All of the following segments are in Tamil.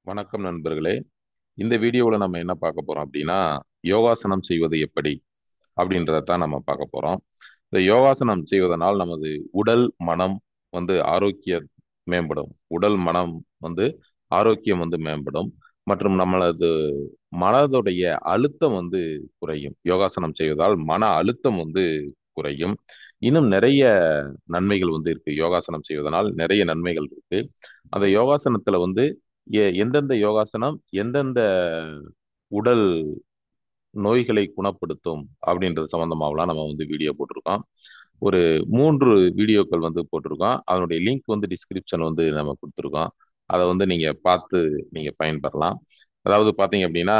வணக்கம் நண்பர்களே. இந்த வீடியோவில் நம்ம என்ன பார்க்க போறோம் அப்படின்னா, யோகாசனம் செய்வது எப்படி அப்படின்றத தான் நம்ம பார்க்க போறோம். இந்த யோகாசனம் செய்வதனால் நமது உடல் மனம் ஆரோக்கியம் மேம்படும். உடல் மனம் வந்து ஆரோக்கியம் மேம்படும். மற்றும் நம்மளது மனதுடைய அழுத்தம் குறையும். யோகாசனம் செய்வதால் மன அழுத்தம் குறையும். இன்னும் நிறைய நன்மைகள் இருக்கு. யோகாசனம் செய்வதனால் நிறைய நன்மைகள் இருக்கு. அந்த யோகாசனத்துல எந்தெந்த யோகாசனம் எந்தெந்த உடல் நோய்களை குணப்படுத்தும் அப்படின்றது சம்பந்தமாவெல்லாம் நம்ம வீடியோ போட்டிருக்கோம். ஒரு 3 வீடியோக்கள் போட்டிருக்கோம். அதனுடைய லிங்க் டிஸ்கிரிப்ஷன் நம்ம கொடுத்துருக்கோம். அதை நீங்க பார்த்து நீங்க பயன்பெறலாம். அதாவது பாத்தீங்க அப்படின்னா,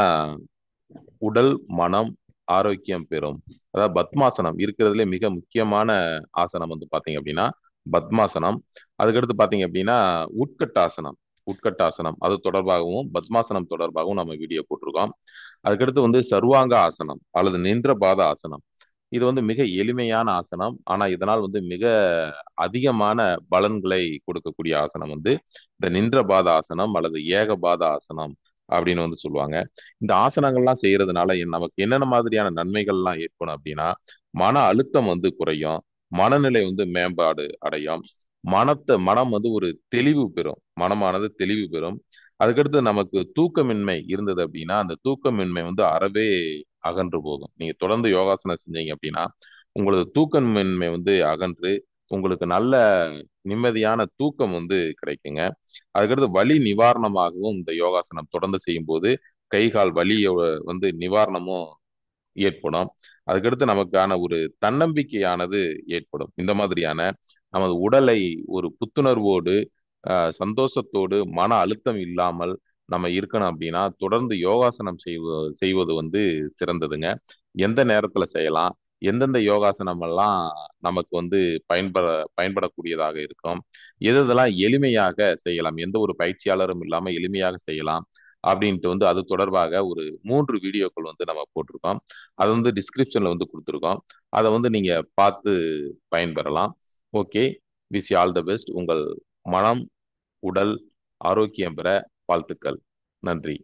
உடல் மனம் ஆரோக்கியம் பெறும். அதாவது பத்மாசனம் இருக்கிறதுலே மிக முக்கியமான ஆசனம் பாத்தீங்க அப்படின்னா பத்மாசனம். அதுக்கடுத்து பாத்தீங்க அப்படின்னா உட்கட்டாசனம். உட்கட்டாசனம் அது தொடர்பாகவும் பத்மாசனம் தொடர்பாகவும் நம்ம வீடியோ போட்டிருக்கோம். அதுக்கடுத்து சர்வாங்க ஆசனம் அல்லது நின்ற பாத ஆசனம். இது மிக எளிமையான ஆசனம். ஆனா இதனால் மிக அதிகமான பலன்களை கொடுக்கக்கூடிய ஆசனம் இந்த நின்ற பாத ஆசனம் அல்லது ஏக பாத ஆசனம் அப்படின்னு சொல்லுவாங்க. இந்த ஆசனங்கள்லாம் செய்யறதுனால நமக்கு என்னென்ன மாதிரியான நன்மைகள்லாம் ஏற்படும் அப்படின்னா, மன அழுத்தம் குறையும். மனநிலை மேம்பாடு அடையும். மனம் ஒரு தெளிவு பெறும். மனமானது தெளிவு பெறும். அதுக்கடுத்து நமக்கு தூக்கமின்மை இருந்தது அப்படின்னா அந்த தூக்கமின்மை அறவே அகன்று போகும். நீங்க தொடர்ந்து யோகாசனம் செஞ்சீங்க அப்படின்னா உங்களது தூக்கமின்மை அகன்று உங்களுக்கு நல்ல நிம்மதியான தூக்கம் கிடைக்குங்க. அதுக்கடுத்து வலி நிவாரணமாகவும் இந்த யோகாசனம் தொடர்ந்து செய்யும் போது கை கால் வலிய நிவாரணமும் ஏற்படும். அதுக்கடுத்து நமக்கான ஒரு தன்னம்பிக்கையானது ஏற்படும். இந்த மாதிரியான நமது உடலை ஒரு புத்துணர்வோடு சந்தோஷத்தோடு மன அழுத்தம் இல்லாமல் நம்ம இருக்கணும் அப்படின்னா தொடர்ந்து யோகாசனம் செய்வது சிறந்ததுங்க. எந்த நேரத்துல செய்யலாம், எந்தெந்த யோகாசனம் எல்லாம் நமக்கு பயன்படக்கூடியதாக இருக்கும், எதெல்லாம் எளிமையாக செய்யலாம், எந்த ஒரு பயிற்சியாளரும் இல்லாம எளிமையாக செய்யலாம் அப்படின்ட்டு அது தொடர்பாக ஒரு 3 வீடியோக்கள் நம்ம போட்டிருக்கோம். அது டிஸ்கிரிப்ஷன்ல கொடுத்துருக்கோம். அதை நீங்க பார்த்து பயன்பெறலாம். Okay, wish you all the best. உங்கள் மனம் உடல் ஆரோக்கியம் பெற வாழ்த்துக்கள். நன்றி.